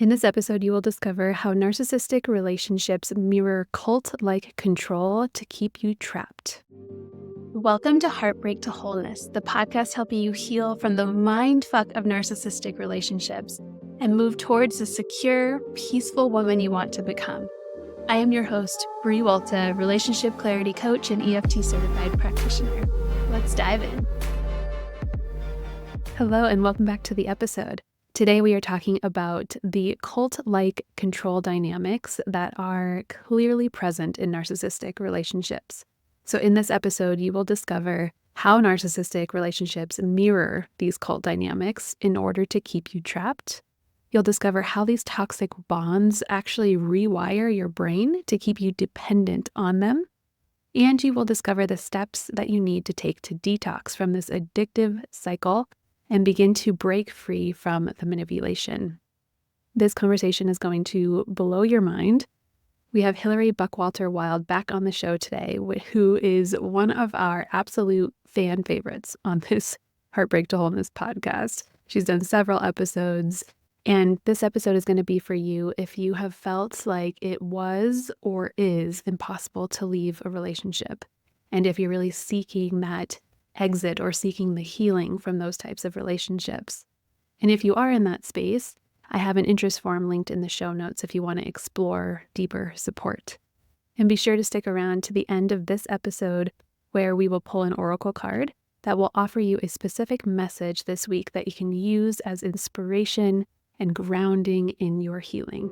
In this episode, you will discover how narcissistic relationships mirror cult-like control to keep you trapped. Welcome to Heartbreak to Wholeness, the podcast helping you heal from the mindfuck of narcissistic relationships and move towards the secure, peaceful woman you want to become. I am your host, Brie Walta, relationship clarity coach and EFT certified practitioner. Let's dive in. Hello, and welcome back to the episode. Today, we are talking about the cult-like control dynamics that are clearly present in narcissistic relationships. So in this episode, you will discover how narcissistic relationships mirror these cult dynamics in order to keep you trapped. You'll discover how these toxic bonds actually rewire your brain to keep you dependent on them. And you will discover the steps that you need to take to detox from this addictive cycle and begin to break free from the manipulation. This conversation is going to blow your mind. We have Hilary Buckwalter-Wild back on the show today, who is one of our absolute fan favorites on this Heartbreak to Wholeness podcast. She's done several episodes, and this episode is going to be for you if you have felt like it was or is impossible to leave a relationship, and if you're really seeking that exit or seeking the healing from those types of relationships. And if you are in that space, I have an interest form linked in the show notes if you want to explore deeper support. And be sure to stick around to the end of this episode where we will pull an oracle card that will offer you a specific message this week that you can use as inspiration and grounding in your healing.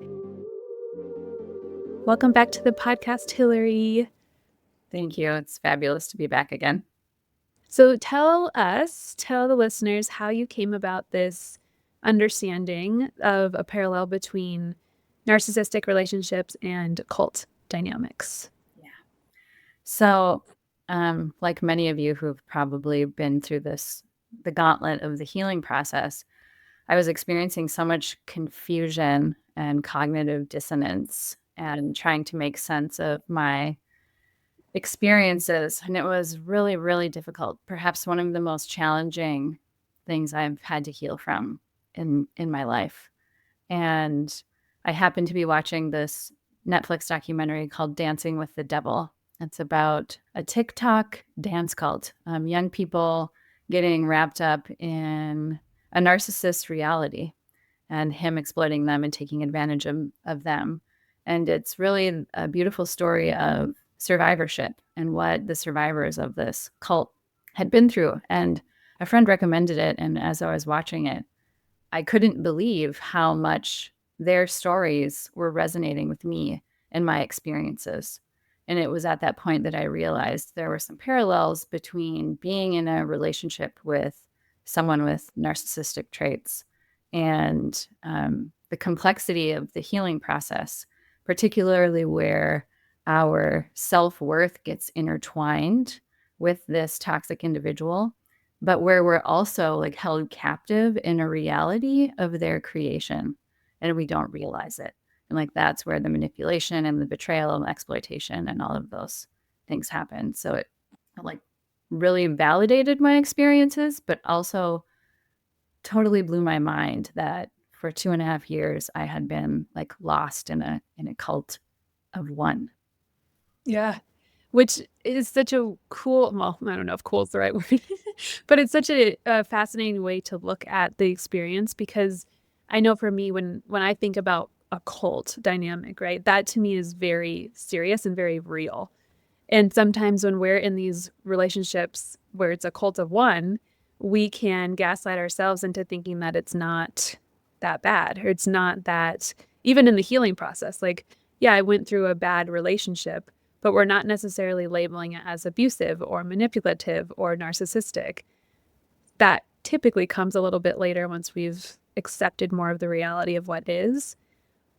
Welcome back to the podcast, Hilary. Thank you. It's fabulous to be back again. So tell the listeners how you came about this understanding of a parallel between narcissistic relationships and cult dynamics. Yeah. So, like many of you who've probably been through the gauntlet of the healing process, I was experiencing so much confusion and cognitive dissonance and trying to make sense of my experiences. And it was really, really difficult. Perhaps one of the most challenging things I've had to heal from in my life. And I happened to be watching this Netflix documentary called Dancing with the Devil. It's about a TikTok dance cult, young people getting wrapped up in a narcissist's reality and him exploiting them and taking advantage of them. And it's really a beautiful story of survivorship and what the survivors of this cult had been through. And a friend recommended it. And as I was watching it, I couldn't believe how much their stories were resonating with me and my experiences. And it was at that point that I realized there were some parallels between being in a relationship with someone with narcissistic traits and the complexity of the healing process, particularly where our self-worth gets intertwined with this toxic individual, but where we're also like held captive in a reality of their creation and we don't realize it. And like that's where the manipulation and the betrayal and exploitation and all of those things happen. So it like really validated my experiences, but also totally blew my mind that for 2.5 years I had been like lost in a cult of one. Yeah, which is such a cool, well, I don't know if cool is the right word, but it's such a fascinating way to look at the experience, because I know for me, when I think about a cult dynamic, right, that to me is very serious and very real. And sometimes when we're in these relationships where it's a cult of one, we can gaslight ourselves into thinking that it's not that bad, or it's not that, even in the healing process, like, yeah, I went through a bad relationship, but we're not necessarily labeling it as abusive or manipulative or narcissistic. That typically comes a little bit later once we've accepted more of the reality of what is.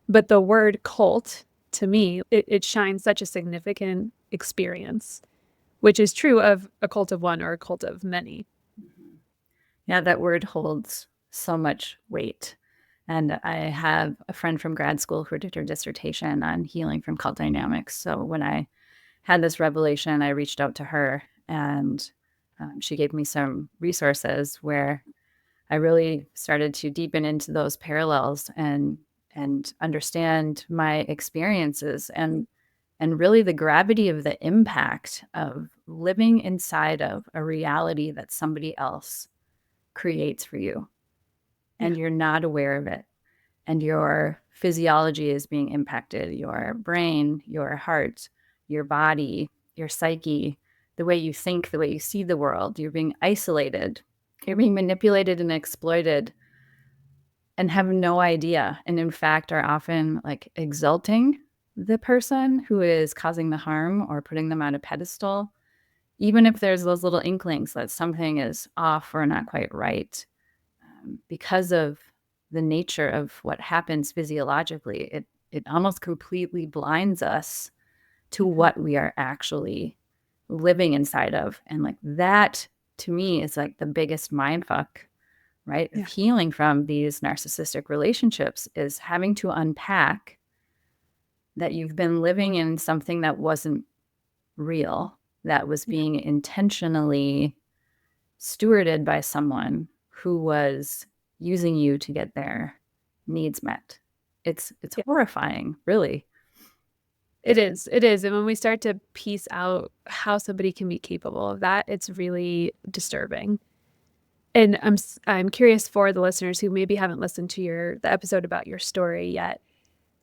But the word cult, to me, it shines such a significant experience, which is true of a cult of one or a cult of many. Yeah, that word holds so much weight. And I have a friend from grad school who did her dissertation on healing from cult dynamics. So when I had this revelation, I reached out to her and she gave me some resources where I really started to deepen into those parallels and and understand my experiences and really the gravity of the impact of living inside of a reality that somebody else creates for you Yeah. and you're not aware of it, and your physiology is being impacted, your brain, your heart, your body, your psyche, the way you think, the way you see the world. You're being isolated, you're being manipulated and exploited and have no idea. And in fact, are often like exalting the person who is causing the harm or putting them on a pedestal, even if there's those little inklings that something is off or not quite right. Because of the nature of what happens physiologically, it almost completely blinds us to Mhm. what we are actually living inside of. And like that to me is like the biggest mind fuck, right? Of Yeah. healing from these narcissistic relationships is having to unpack that you've been living in something that wasn't real, that was Yeah. being intentionally stewarded by someone who was using you to get their needs met. It's Yeah. horrifying, really. It is. It is. And when we start to piece out how somebody can be capable of that, it's really disturbing. And I'm curious for the listeners who maybe haven't listened to the episode about your story yet.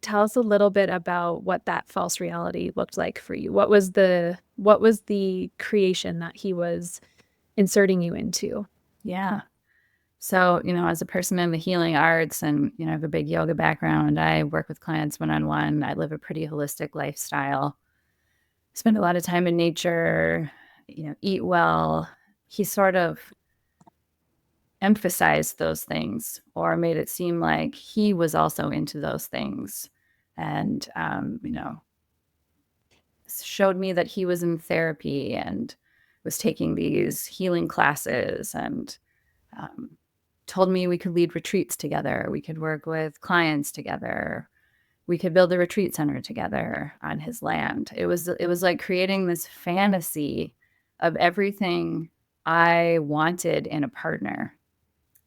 Tell us a little bit about what that false reality looked like for you. What was the creation that he was inserting you into? Yeah. So, as a person in the healing arts and, I have a big yoga background, I work with clients one on one. I live a pretty holistic lifestyle, spend a lot of time in nature, eat well. He sort of emphasized those things or made it seem like he was also into those things. And, showed me that he was in therapy and was taking these healing classes and um, told me we could lead retreats together. We could work with clients together. We could build a retreat center together on his land. It was like creating this fantasy of everything I wanted in a partner.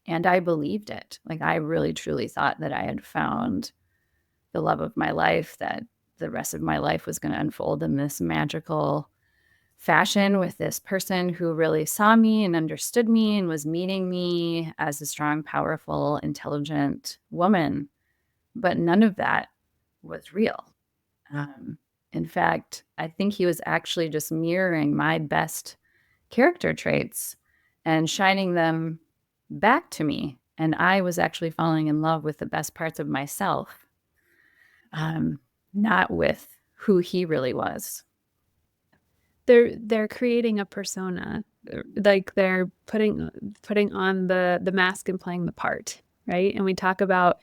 And I believed it. Like I really truly thought that I had found the love of my life, that the rest of my life was going to unfold in this magical fashion with this person who really saw me and understood me and was meeting me as a strong, powerful, intelligent woman. But none of that was real. Um, in fact, I think he was actually just mirroring my best character traits and shining them back to me. And I was actually falling in love with the best parts of myself, um, not with who he really was. They're creating a persona, like they're putting on the mask and playing the part, right? And we talk about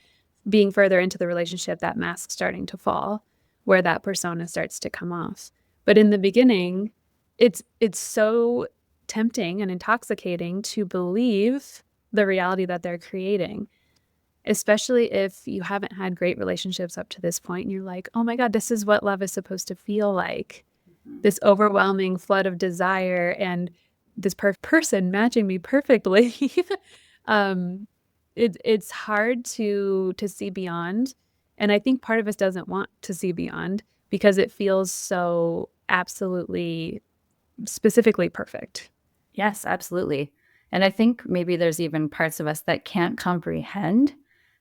being further into the relationship, that mask starting to fall, where that persona starts to come off. But in the beginning, it's so tempting and intoxicating to believe the reality that they're creating, especially if you haven't had great relationships up to this point and you're like, oh my God, this is what love is supposed to feel like, this overwhelming flood of desire and this person matching me perfectly. um, it's hard to see beyond, and I think part of us doesn't want to see beyond because it feels so absolutely specifically perfect. Yes, absolutely. And I think maybe there's even parts of us that can't comprehend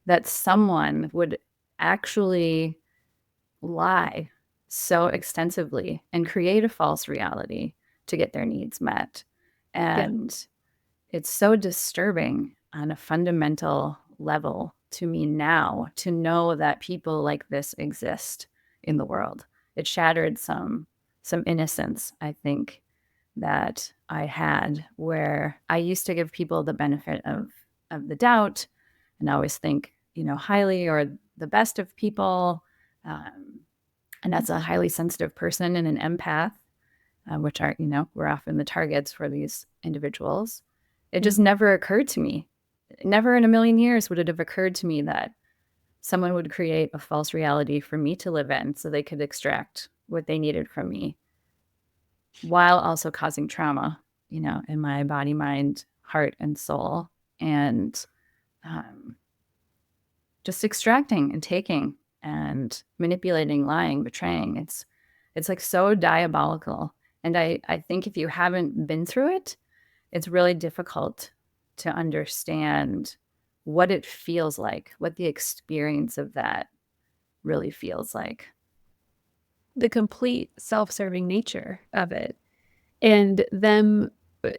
that someone would actually lie so extensively and create a false reality to get their needs met. Yeah, And it's so disturbing on a fundamental level to me now to know that people like this exist in the world. It shattered some innocence, I think, that I had, where I used to give people the benefit of the doubt and always think, highly or the best of people. Um, and as a highly sensitive person and an empath, which are, we're often the targets for these individuals, it yeah. just never occurred to me. Never in a million years would it have occurred to me that someone would create a false reality for me to live in so they could extract what they needed from me while also causing trauma, in my body, mind, heart, and soul. And um, just extracting and taking and manipulating, lying, betraying. It's like so diabolical. And I think if you haven't been through it, it's really difficult to understand what it feels like, what the experience of that really feels like. The complete self-serving nature of it, and them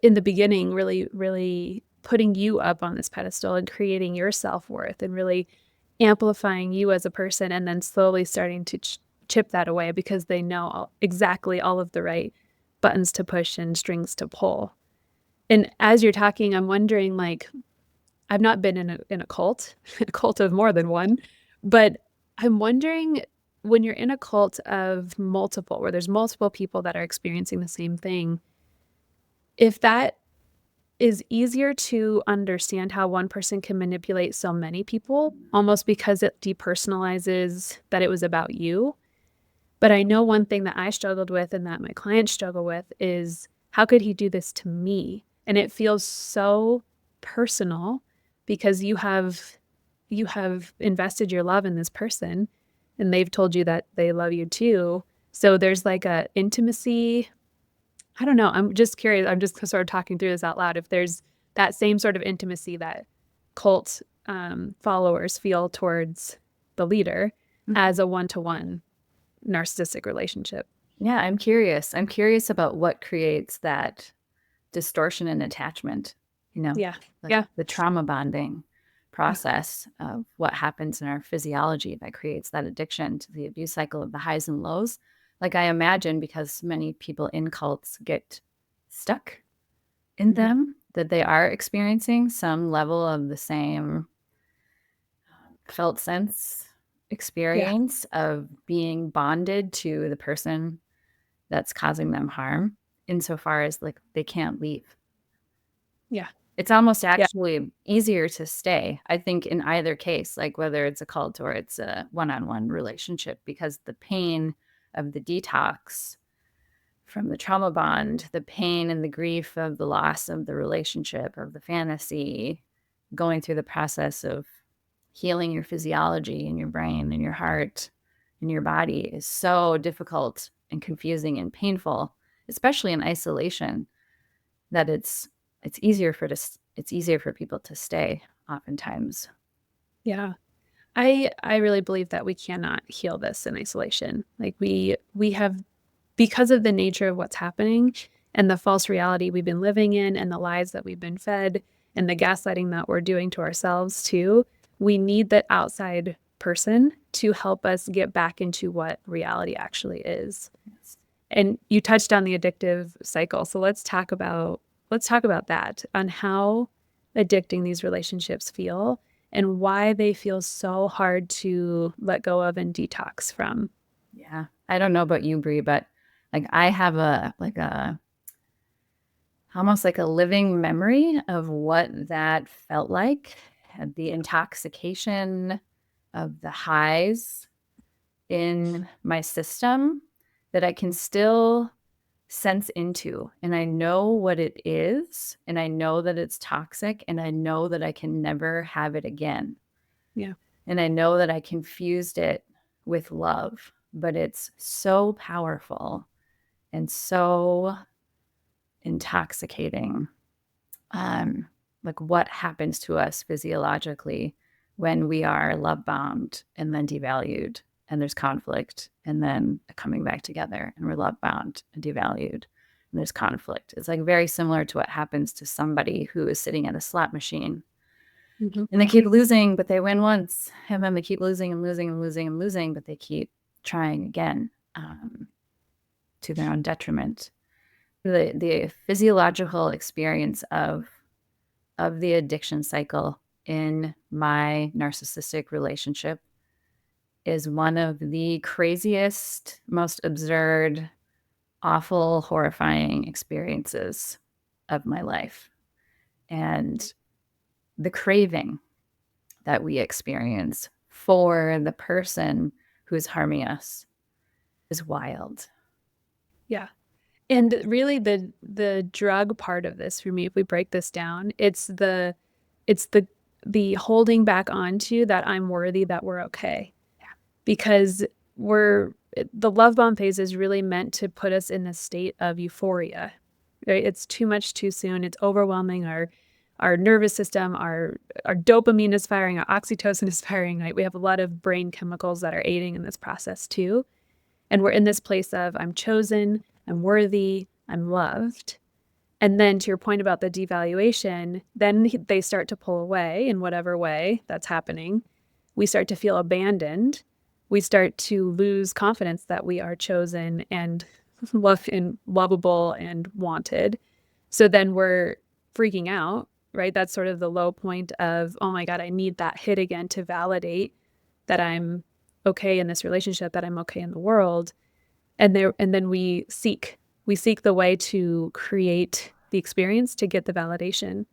in the beginning really putting you up on this pedestal and creating your self-worth and really amplifying you as a person, and then slowly starting to chip that away because they know exactly all of the right buttons to push and strings to pull. And as you're talking, I'm wondering, like, I've not been in a cult, a cult of more than one, but I'm wondering, when you're in a cult of multiple, where there's multiple people that are experiencing the same thing, if that is easier to understand how one person can manipulate so many people, almost because it depersonalizes that it was about you. But I know one thing that I struggled with and that my clients struggle with is, how could he do this to me? And it feels so personal because you have invested your love in this person, and they've told you that they love you too. So there's like a intimacy. I don't know. I'm just curious. I'm just sort of talking through this out loud. If there's that same sort of intimacy that cult followers feel towards the leader as a one-to-one narcissistic relationship. Yeah, I'm curious. I'm curious about what creates that distortion and attachment, Yeah. like Yeah. the trauma bonding process of what happens in our physiology that creates that addiction to the abuse cycle of the highs and lows. Like, I imagine, because many people in cults get stuck in them, that they are experiencing some level of the same felt sense Yeah. experience of being bonded to the person that's causing them harm, insofar as like they can't leave. Yeah. It's almost Yeah. actually easier to stay, I think, in either case, like whether it's a cult or it's a one-on-one relationship, because the pain of the detox from the trauma bond, the pain and the grief of the loss of the relationship, of the fantasy, going through the process of healing your physiology and your brain and your heart and your body is so difficult and confusing and painful, especially in isolation, that it's easier for people to stay oftentimes. Yeah. I really believe that we cannot heal this in isolation. Like, we have, because of the nature of what's happening and the false reality we've been living in and the lies that we've been fed and the gaslighting that we're doing to ourselves too, we need that outside person to help us get back into what reality actually is. Yes. And you touched on the addictive cycle. So let's talk about that, on how addicting these relationships feel and why they feel so hard to let go of and detox from. Yeah. I don't know about you, Brie, but like I have almost like a living memory of what that felt like, the intoxication of the highs in my system that I can still sense into. And I know what it is. And I know that it's toxic. And I know that I can never have it again. Yeah. And I know that I confused it with love, but it's so powerful and so intoxicating. Like what happens to us physiologically when we are love bombed and then devalued, and there's conflict, and then coming back together, and we're love bound and devalued, and there's conflict. It's like very similar to what happens to somebody who is sitting at a slot machine Mm-hmm. and they keep losing, but they win once, and then they keep losing and losing and losing and losing, but they keep trying again, to their own detriment. The physiological experience of the addiction cycle in my narcissistic relationship is one of the craziest, most absurd, awful, horrifying experiences of my life. And the craving that we experience for the person who's harming us is wild. Yeah. And really the drug part of this for me, if we break this down, it's the the holding back onto that I'm worthy, that we're okay. Because the love bomb phase is really meant to put us in this state of euphoria, right? It's too much too soon. It's overwhelming. Our nervous system, our dopamine is firing, our oxytocin is firing, right? We have a lot of brain chemicals that are aiding in this process too. And we're in this place of I'm chosen, I'm worthy, I'm loved. And then to your point about the devaluation, then they start to pull away in whatever way that's happening. We start to feel abandoned. We start to lose confidence that we are chosen and loved and lovable and wanted. So then we're freaking out, right? That's sort of the low point of, oh my God, I need that hit again to validate that I'm okay in this relationship, that I'm okay in the world. And then we seek the way to create the experience to get the validation.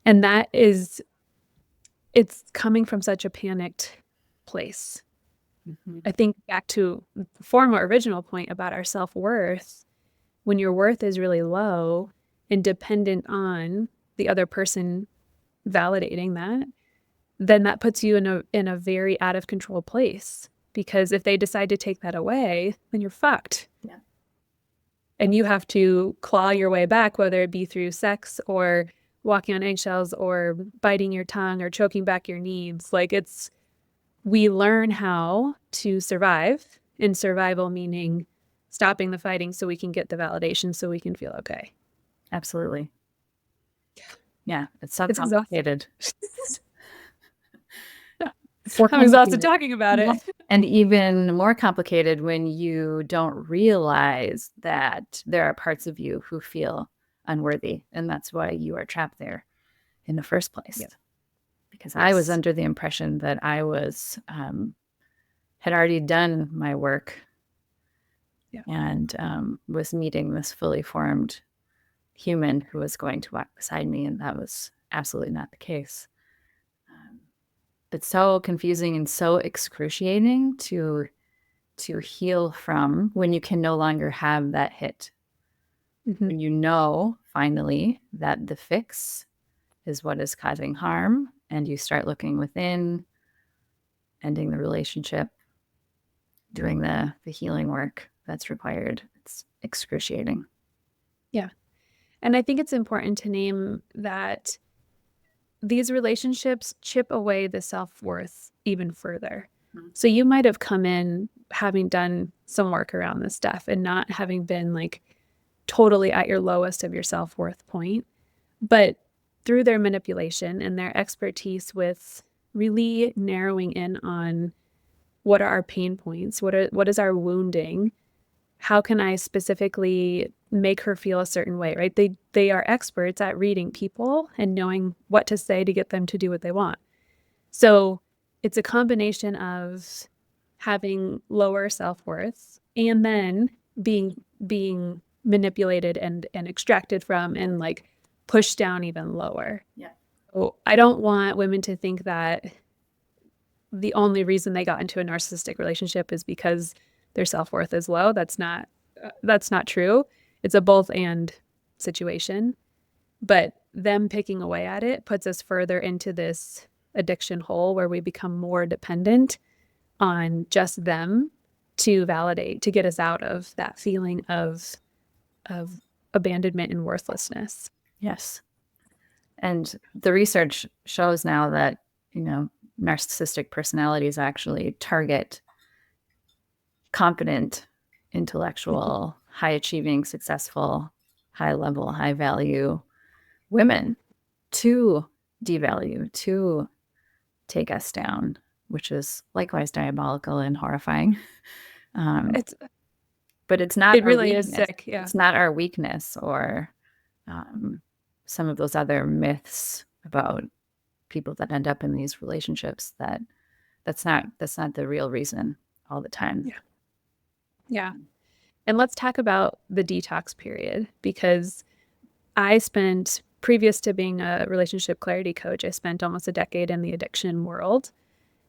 And it's coming from such a panicked place. Mm-hmm. I think back to the former original point about our self-worth, when your worth is really low and dependent on the other person validating that, then that puts you in a very out of control place. Because if they decide to take that away, then you're fucked. Yeah. And you have to claw your way back, whether it be through sex or walking on eggshells or biting your tongue or choking back your needs. We learn how to survive, in survival meaning stopping the fighting so we can get the validation so we can feel okay. Absolutely. Yeah, it's so It's complicated. I'm exhausted talking about it. And even more complicated when you don't realize that there are parts of you who feel unworthy. And that's why you are trapped there in the first place. Yep. Because I was under the impression that I was, had already done my work and was meeting this fully formed human who was going to walk beside me. And that was absolutely not the case. But so confusing and so excruciating to heal from when you can no longer have that hit. Mm-hmm. When you know finally that the fix is what is causing harm, and you start looking within, ending the relationship, doing the healing work that's required. It's excruciating. Yeah. And I think it's important to name that these relationships chip away the self-worth even further. Mm-hmm. So you might have come in having done some work around this stuff and not having been like totally at your lowest of your self-worth point, but through their manipulation and their expertise with really narrowing in on what are our pain points, what is our wounding, how can I specifically make her feel a certain way, right? They are experts at reading people and knowing what to say to get them to do what they want. So it's a combination of having lower self-worth and then being manipulated and extracted from and like pushed down even lower. Yeah. So I don't want women to think that the only reason they got into a narcissistic relationship is because their self-worth is low. That's not true. It's a both and situation. But them picking away at it puts us further into this addiction hole where we become more dependent on just them to validate, to get us out of that feeling of abandonment and worthlessness. Yes. And the research shows now that, narcissistic personalities actually target confident, intellectual, high achieving, successful, high level, high value women to devalue, to take us down, which is likewise diabolical and horrifying. But it's not. It really is sick. Yeah. It's not our weakness or some of those other myths about people that end up in these relationships. That's not the real reason all the time. Yeah. Yeah. And let's talk about the detox period, because I spent, previous to being a relationship clarity coach, I spent almost a decade in the addiction world.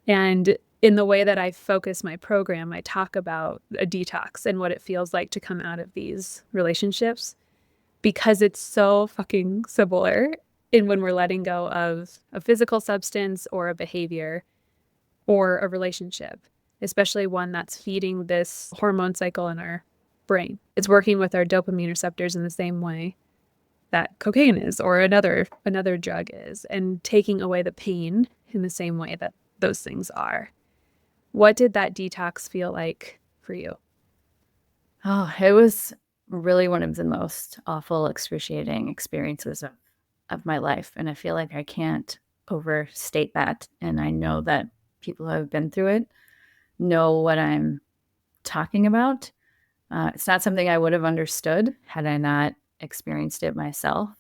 And in the way that I focus my program, I talk about a detox and what it feels like to come out of these relationships, because it's so fucking similar in when we're letting go of a physical substance or a behavior or a relationship, especially one that's feeding this hormone cycle in our brain. It's working with our dopamine receptors in the same way that cocaine is or another drug is, and taking away the pain in the same way that those things are. What did that detox feel like for you? Oh, it was really one of the most awful, excruciating experiences of my life. And I feel like I can't overstate that. And I know that people who have been through it know what I'm talking about. It's not something I would have understood had I not experienced it myself.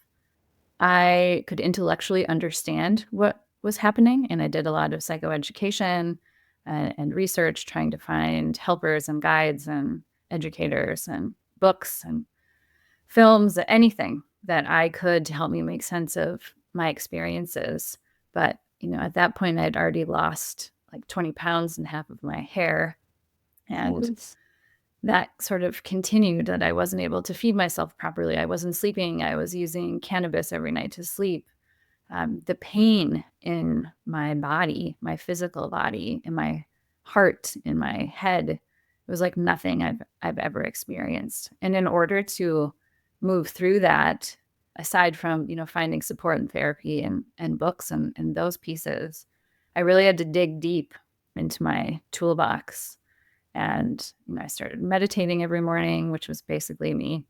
I could intellectually understand what was happening, and I did a lot of psychoeducation and research trying to find helpers and guides and educators and books and films, anything that I could to help me make sense of my experiences. But, at that point, I'd already lost like 20 pounds and half of my hair. And that sort of continued, that I wasn't able to feed myself properly. I wasn't sleeping. I was using cannabis every night to sleep. The pain in my body, my physical body, in my heart, in my head, it was like nothing I've ever experienced. And in order to move through that, aside from finding support and therapy and books and those pieces, I really had to dig deep into my toolbox. And I started meditating every morning, which was basically me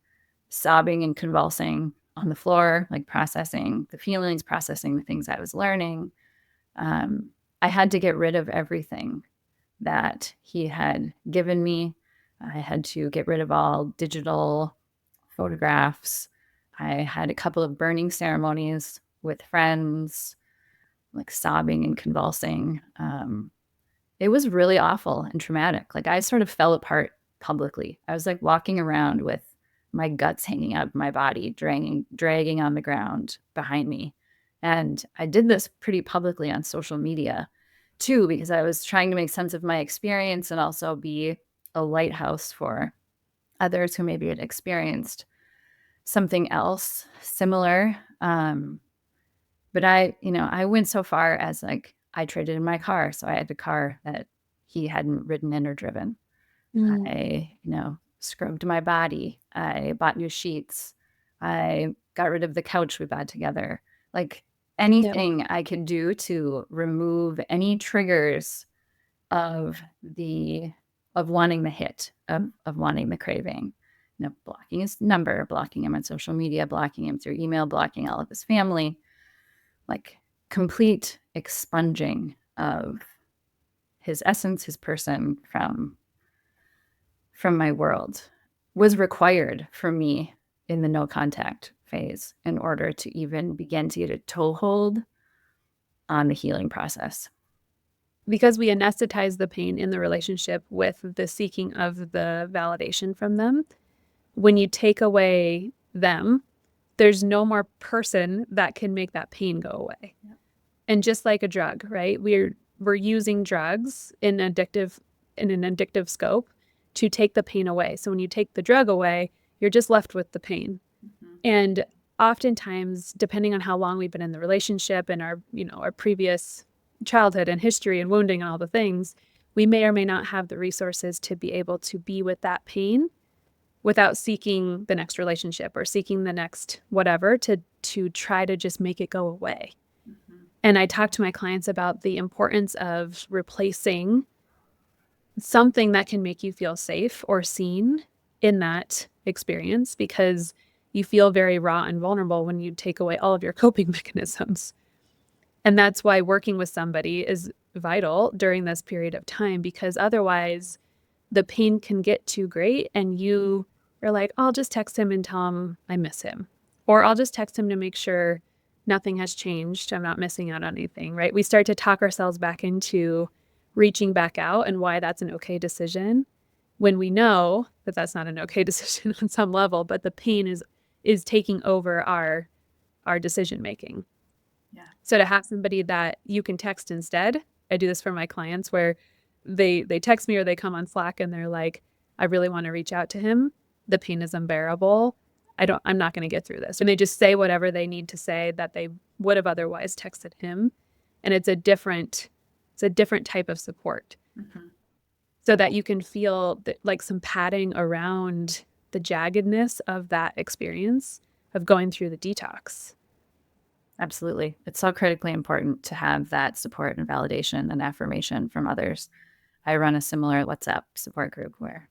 sobbing and convulsing on the floor, like processing the feelings, processing the things I was learning. I had to get rid of everything that he had given me. I had to get rid of all digital photographs. I had a couple of burning ceremonies with friends, like sobbing and convulsing. It was really awful and traumatic. Like I sort of fell apart publicly. I was like walking around with my guts hanging out of my body, dragging on the ground behind me. And I did this pretty publicly on social media too, because I was trying to make sense of my experience and also be a lighthouse for others who maybe had experienced something else similar. But I went so far as like I traded in my car. So I had a car that he hadn't ridden in or driven. I, scrubbed my body. I bought new sheets. I got rid of the couch we bought together. Like Yep. anything I could do to remove any triggers of wanting the hit, of wanting the craving. Blocking his number, blocking him on social media, blocking him through email, blocking all of his family, like complete expunging of his essence, his person from my world was required for me in the no contact phase in order to even begin to get a toehold on the healing process. Because we anesthetize the pain in the relationship with the seeking of the validation from them. When you take away them, there's no more person that can make that pain go away. Yeah. And just like a drug, right? We're using drugs in an addictive scope to take the pain away. So when you take the drug away, you're just left with the pain. Mm-hmm. And oftentimes, depending on how long we've been in the relationship and our previous childhood and history and wounding and all the things, we may or may not have the resources to be able to be with that pain without seeking the next relationship or seeking the next whatever to try to just make it go away. Mm-hmm. And I talk to my clients about the importance of replacing something that can make you feel safe or seen in that experience, because you feel very raw and vulnerable when you take away all of your coping mechanisms. And that's why working with somebody is vital during this period of time, because otherwise the pain can get too great and you are like, I'll just text him and tell him I miss him. Or I'll just text him to make sure nothing has changed. I'm not missing out on anything, right? We start to talk ourselves back into reaching back out and why that's an okay decision when we know that that's not an okay decision on some level, but the pain is taking over our decision making. Yeah. So to have somebody that you can text instead, I do this for my clients where they text me or they come on Slack and they're like, I really want to reach out to him. The pain is unbearable. I'm not going to get through this. And they just say whatever they need to say that they would have otherwise texted him. And it's a different type of support. Mm-hmm. So that you can feel like some padding around the jaggedness of that experience of going through the detox. Absolutely. It's so critically important to have that support and validation and affirmation from others. I run a similar WhatsApp support group where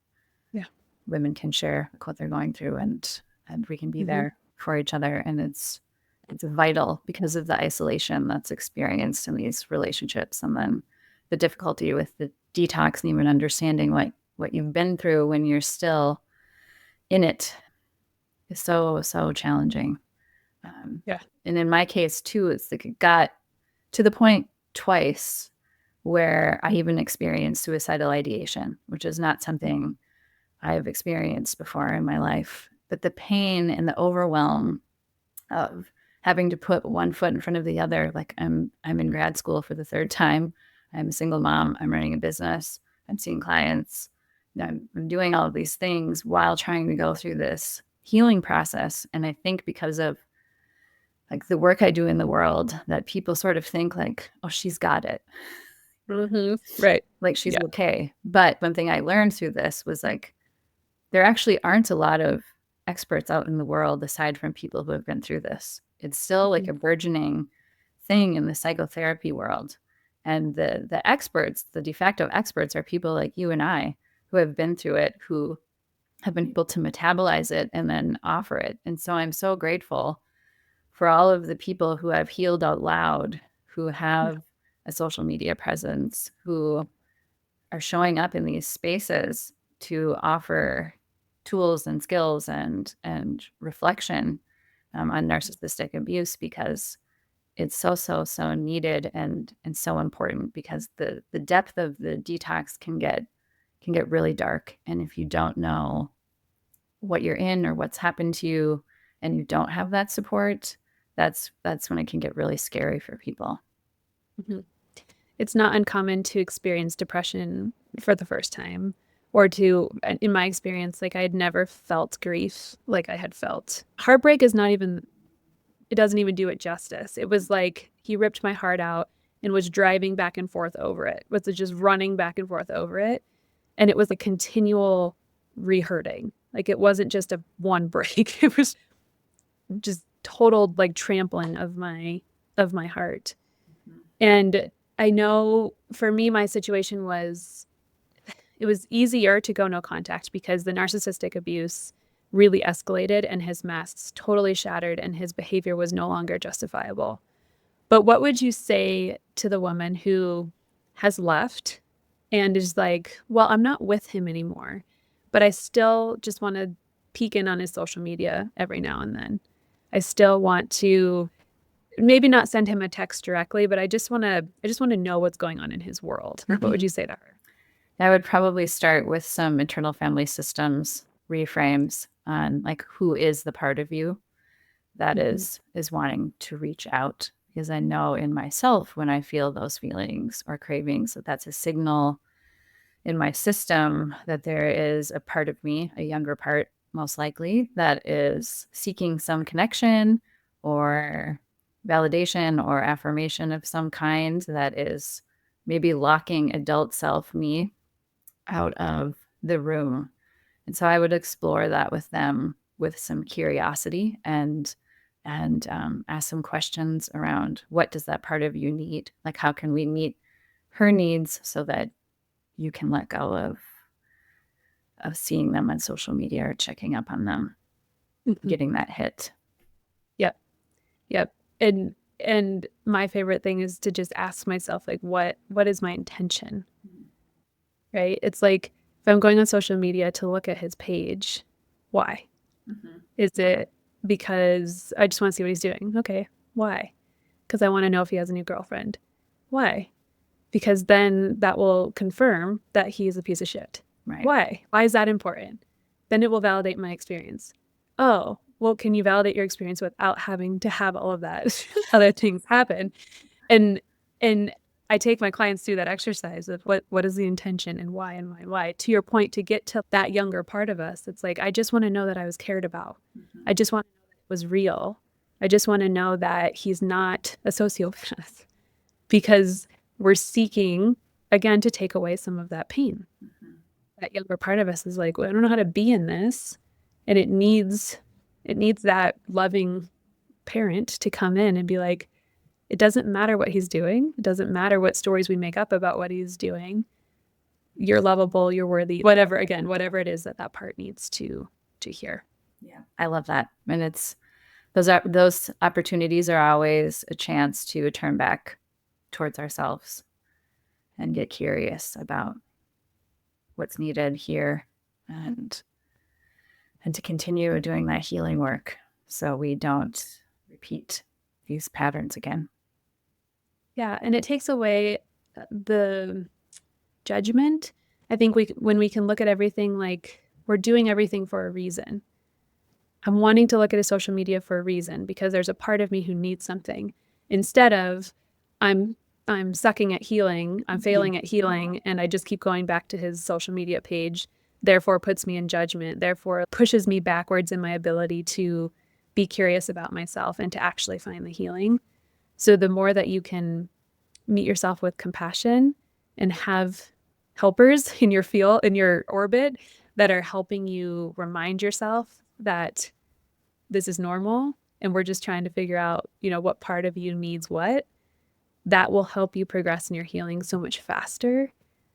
women can share what they're going through, and we can be there for each other. And it's vital because of the isolation that's experienced in these relationships, and then the difficulty with the detox and even understanding what you've been through when you're still in it is so challenging. And in my case too, it's like it got to the point twice where I even experienced suicidal ideation, which is not something I've experienced before in my life. But the pain and the overwhelm of having to put one foot in front of the other, like I'm in grad school for the third time. I'm a single mom. I'm running a business. I'm seeing clients. I'm doing all of these things while trying to go through this healing process. And I think because of like the work I do in the world, that people sort of think like, oh, she's got it. Right. Like she's okay. But one thing I learned through this was like, there actually aren't a lot of experts out in the world aside from people who have been through this. It's still like a burgeoning thing in the psychotherapy world. And the experts, the de facto experts, are people like you and I who have been through it, who have been able to metabolize it and then offer it. And so I'm so grateful for all of the people who have healed out loud, who have a social media presence, who are showing up in these spaces to offer tools and skills and reflection on narcissistic abuse, because it's so needed and so important, because the depth of the detox can get really dark. And if you don't know what you're in or what's happened to you and you don't have that support, that's when it can get really scary for people. It's not uncommon to experience depression for the first time, or to, in my experience, like I had never felt grief like I had felt. Heartbreak is not even, it doesn't even do it justice. It was like he ripped my heart out and was driving back and forth over it, was just running back and forth over it. And it was a continual re-hurting. Like it wasn't just a one break. It was just total like trampling of my heart. And I know for me, my situation was, it was easier to go no contact because the narcissistic abuse really escalated and his masks totally shattered and his behavior was no longer justifiable. But what would you say to the woman who has left and is like, well, I'm not with him anymore, but I still just want to peek in on his social media every now and then. I still want to maybe not send him a text directly, but I just want to know what's going on in his world. What would you say to her? I would probably start with some internal family systems reframes on like who is the part of you that is wanting to reach out. Because I know in myself, when I feel those feelings or cravings, that's a signal in my system that there is a part of me, a younger part most likely, that is seeking some connection or validation or affirmation of some kind, that is maybe locking adult self me out of the room. And so I would explore that with them with some curiosity and ask some questions around, what does that part of you need? Like, how can we meet her needs so that you can let go of seeing them on social media or checking up on them, getting that hit. Yep. And my favorite thing is to just ask myself, like, what is my intention? Right? It's like, if I'm going on social media to look at his page, why? Is it because I just want to see what he's doing? Okay. Why? Because I want to know if he has a new girlfriend. Why? Because then that will confirm that he is a piece of shit. Right. Why? Why is that important? Then it will validate my experience. Oh, well, can you validate your experience without having to have all of that other things happen? And I take my clients through that exercise of what is the intention and why and why. To your point, to get to that younger part of us, it's like, I just want to know that I was cared about. I just want to know that it was real. I just want to know that he's not a sociopath because we're seeking, again, to take away some of that pain. That younger part of us is like, well, I don't know how to be in this. And it needs that loving parent to come in and be like, it doesn't matter what he's doing. It doesn't matter what stories we make up about what he's doing. You're lovable, you're worthy, whatever it is that part needs to hear. Yeah, I love that. And it's those opportunities are always a chance to turn back towards ourselves and get curious about what's needed here and to continue doing that healing work so we don't repeat these patterns again. Yeah, and it takes away the judgment. I think when we can look at everything like we're doing everything for a reason. I'm wanting to look at a social media for a reason because there's a part of me who needs something, instead of I'm sucking at healing, I'm failing at healing, and I just keep going back to his social media page, therefore puts me in judgment, therefore pushes me backwards in my ability to be curious about myself and to actually find the healing. So the more that you can meet yourself with compassion and have helpers in your orbit that are helping you remind yourself that this is normal and we're just trying to figure out, what part of you needs what, that will help you progress in your healing so much faster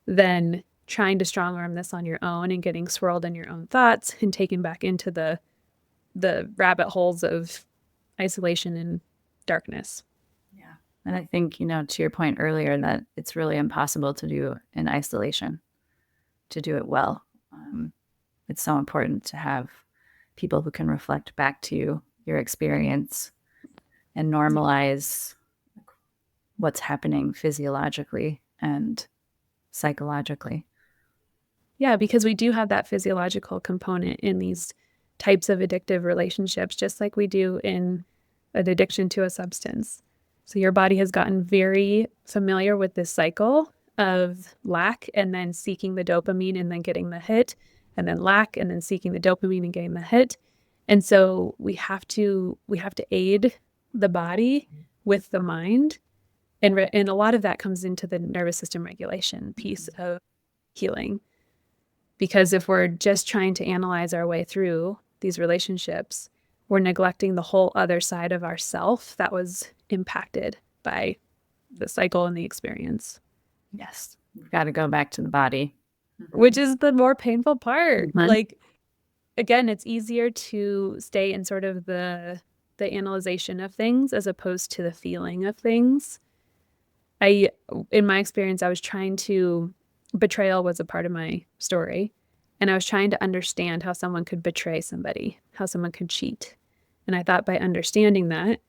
than trying to strong arm this on your own and getting swirled in your own thoughts and taken back into the rabbit holes of isolation and darkness. Yeah. And I think, to your point earlier, that it's really impossible to do in isolation, to do it well. It's so important to have people who can reflect back to your experience and normalize what's happening physiologically and psychologically. Yeah, because we do have that physiological component in these types of addictive relationships, just like we do in an addiction to a substance. So your body has gotten very familiar with this cycle of lack and then seeking the dopamine and then getting the hit, and then lack and then seeking the dopamine and getting the hit. And so we have to aid the body with the mind. And a lot of that comes into the nervous system regulation piece of healing. Because if we're just trying to analyze our way through these relationships, we're neglecting the whole other side of ourself that was impacted by the cycle and the experience. Yes. We've got to go back to the body. Which is the more painful part. Mm-hmm. Like, again, it's easier to stay in sort of the analyzation of things as opposed to the feeling of things. In my experience, betrayal was a part of my story. And I was trying to understand how someone could betray somebody, how someone could cheat. And I thought by understanding that,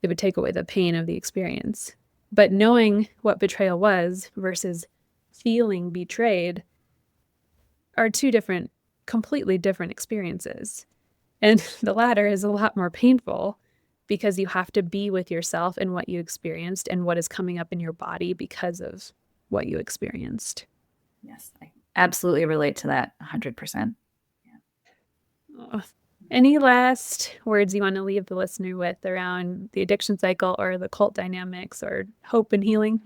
it would take away the pain of the experience. But knowing what betrayal was versus feeling betrayed are two completely different experiences. And the latter is a lot more painful because you have to be with yourself and what you experienced and what is coming up in your body because of what you experienced. Yes, I absolutely relate to that 100%. Yeah. Any last words you want to leave the listener with around the addiction cycle or the cult dynamics or hope and healing?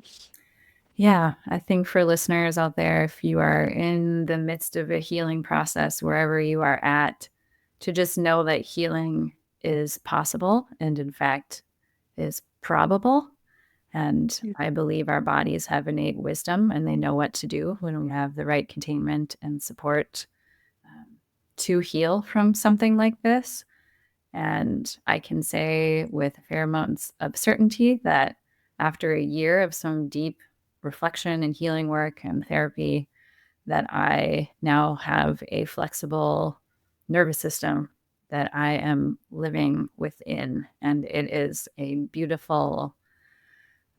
Yeah, I think for listeners out there, if you are in the midst of a healing process, wherever you are at, to just know that healing is possible and, in fact, is probable. And I believe our bodies have innate wisdom and they know what to do when we have the right containment and support to heal from something like this. And I can say with a fair amount of certainty that after a year of some deep reflection and healing work and therapy, that I now have a flexible nervous system that I am living within. And it is a beautiful,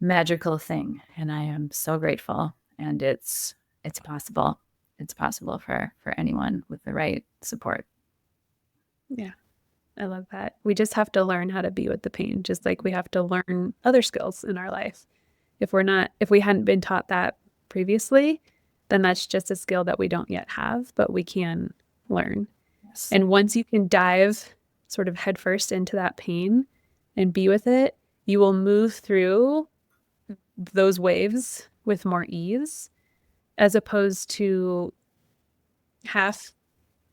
magical thing. And I am so grateful. And it's possible. It's possible for anyone with the right support. Yeah. I love that. We just have to learn how to be with the pain, just like we have to learn other skills in our life. If we hadn't been taught that previously, then that's just a skill that we don't yet have, but we can learn. Yes. And once you can dive sort of headfirst into that pain and be with it, you will move through those waves with more ease, as opposed to half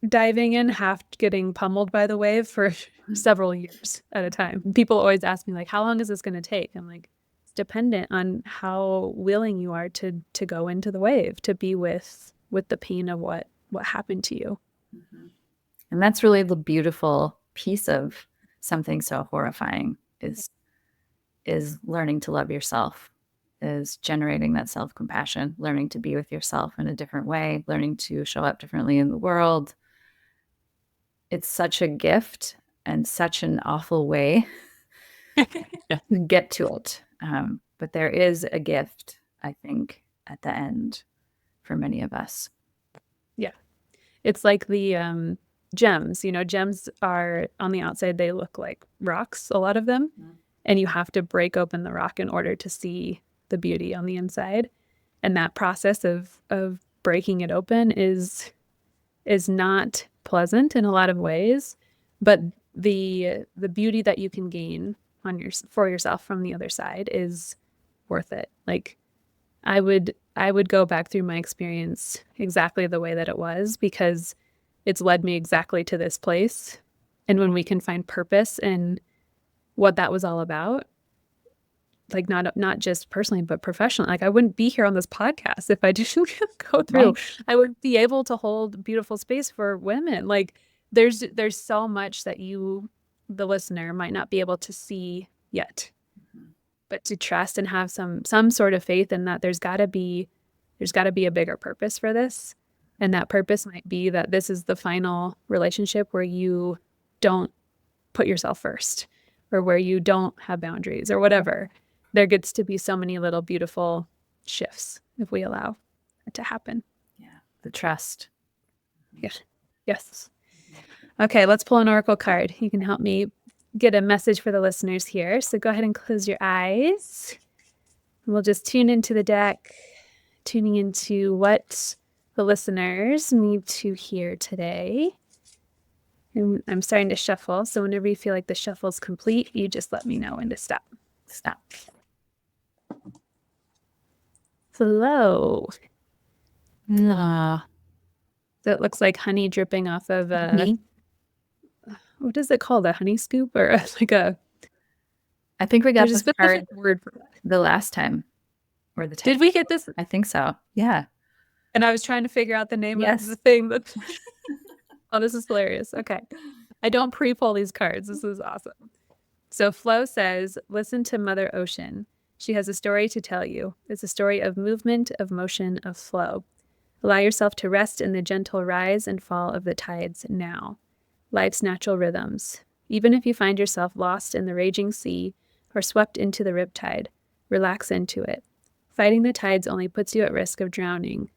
diving in, half getting pummeled by the wave for several years at a time. People always ask me, like, how long is this going to take? I'm like, it's dependent on how willing you are to go into the wave, to be with the pain of what happened to you. And that's really the beautiful piece of something so horrifying is learning to love yourself, is generating that self-compassion, learning to be with yourself in a different way, learning to show up differently in the world. It's such a gift and such an awful way to get to it. But there is a gift, I think, at the end for many of us. Yeah. It's like the gems. Gems are on the outside, they look like rocks, a lot of them. Mm-hmm. And you have to break open the rock in order to see the beauty on the inside. And that process of breaking it open is not pleasant in a lot of ways, but the beauty that you can gain for yourself from the other side is worth it. Like, I would go back through my experience exactly the way that it was, because it's led me exactly to this place. And when we can find purpose in what that was all about, like not just personally, but professionally. Like, I wouldn't be here on this podcast if I didn't go through. Right. I wouldn't be able to hold beautiful space for women. Like, there's so much that you, the listener, might not be able to see yet, but to trust and have some sort of faith in that there's got to be a bigger purpose for this. And that purpose might be that this is the final relationship where you don't put yourself first, or where you don't have boundaries, or whatever. There gets to be so many little beautiful shifts if we allow it to happen. Yeah, the trust. Yes. Okay, let's pull an oracle card. You can help me get a message for the listeners here. So go ahead and close your eyes. We'll just tune into the deck, tuning into what the listeners need to hear today. And I'm starting to shuffle, so whenever you feel like the shuffle's complete, you just let me know when to stop. Flow. So it looks like honey dripping off of what is it called? A honey scoop, or like a? I think we got this card word for that the last time, or the time. Did we get this? I think so. Yeah. And I was trying to figure out the name of the thing that. Oh, this is hilarious. Okay. I don't pre-pull these cards. This is awesome. So Flo says, listen to Mother Ocean. She has a story to tell you. It's a story of movement, of motion, of flow. Allow yourself to rest in the gentle rise and fall of the tides now. Life's natural rhythms. Even if you find yourself lost in the raging sea or swept into the riptide, relax into it. Fighting the tides only puts you at risk of drowning.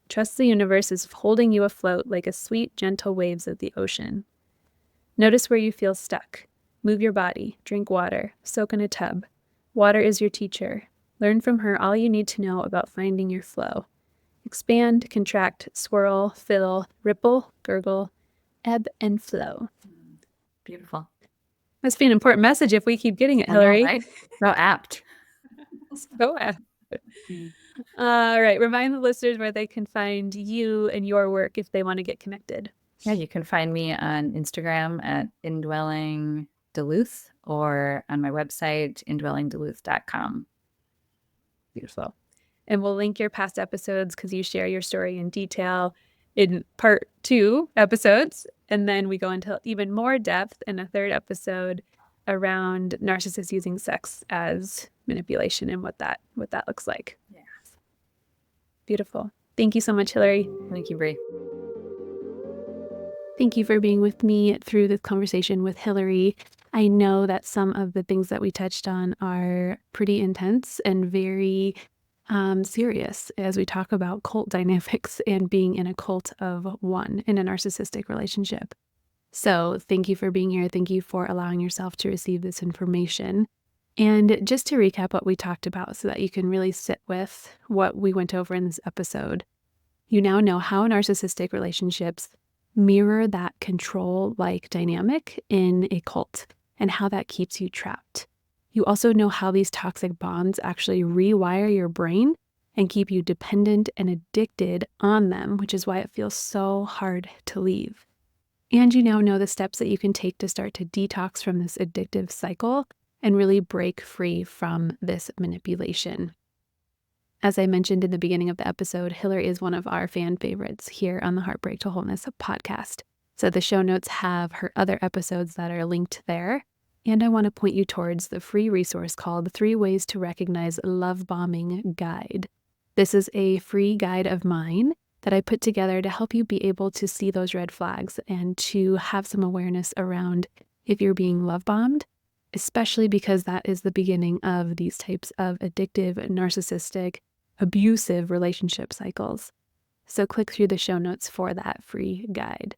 Trust the universe is holding you afloat like a sweet, gentle waves of the ocean. Notice where you feel stuck. Move your body, drink water, soak in a tub. Water is your teacher. Learn from her all you need to know about finding your flow. Expand, contract, swirl, fill, ripple, gurgle, ebb, and flow. Beautiful. Must be an important message if we keep getting it, Hilary. Right? So apt. So apt. All right. Remind the listeners where they can find you and your work if they want to get connected. Yeah, you can find me on Instagram at Indwelling Duluth, or on my website, indwellingduluth.com. Beautiful. And we'll link your past episodes because you share your story in detail in part 2 episodes. And then we go into even more depth in a 3rd episode around narcissists using sex as manipulation and what that looks like. Yeah. Beautiful. Thank you so much, Hilary. Thank you, Bree. Thank you for being with me through this conversation with Hilary. I know that some of the things that we touched on are pretty intense and very serious as we talk about cult dynamics and being in a cult of one in a narcissistic relationship. So thank you for being here. Thank you for allowing yourself to receive this information. And just to recap what we talked about so that you can really sit with what we went over in this episode, you now know how narcissistic relationships mirror that control-like dynamic in a cult and how that keeps you trapped. You also know how these toxic bonds actually rewire your brain and keep you dependent and addicted on them, which is why it feels so hard to leave. And you now know the steps that you can take to start to detox from this addictive cycle and really break free from this manipulation. As I mentioned in the beginning of the episode, Hilary is one of our fan favorites here on the Heartbreak to Wholeness podcast. So the show notes have her other episodes that are linked there. And I want to point you towards the free resource called 3 Ways to Recognize Love Bombing Guide. This is a free guide of mine that I put together to help you be able to see those red flags and to have some awareness around if you're being love bombed, especially because that is the beginning of these types of addictive, narcissistic, abusive relationship cycles. So click through the show notes for that free guide.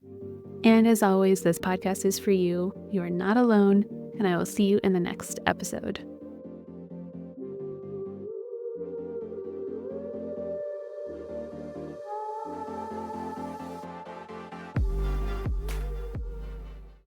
And as always, this podcast is for you. You are not alone, and I will see you in the next episode.